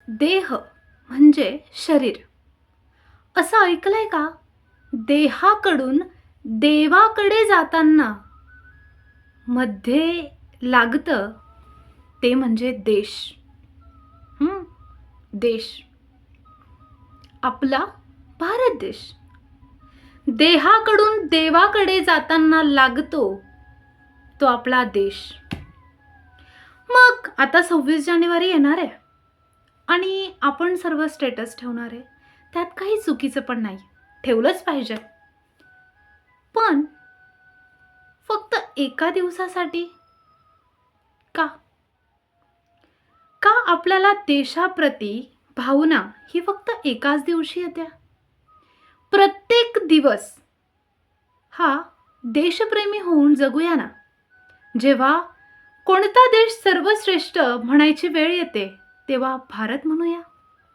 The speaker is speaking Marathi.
देह म्हणजे शरीर. असं ऐकलंय का? देहाकडून देवाकडे जाताना मध्ये लागतं ते म्हणजे देश. हं, देश. आपला भारत देश. देहाकडून देवाकडे जाताना लागतो तो आपला देश. मग आता 26 जानेवारी येणार आहे आणि आपण सर्व स्टेटस ठेवणार आहे. त्यात काही चुकीचं पण नाही, ठेवलंच पाहिजे. पण फक्त एका दिवसासाठी का? का आपल्याला देशाप्रती भावना ही फक्त एकाच दिवशी येते? प्रत्येक दिवस हा देशप्रेमी होऊन जगूया ना. जेव्हा कोणता देश सर्वश्रेष्ठ म्हणायची वेळ येते तेव्हा भारत म्हणूया.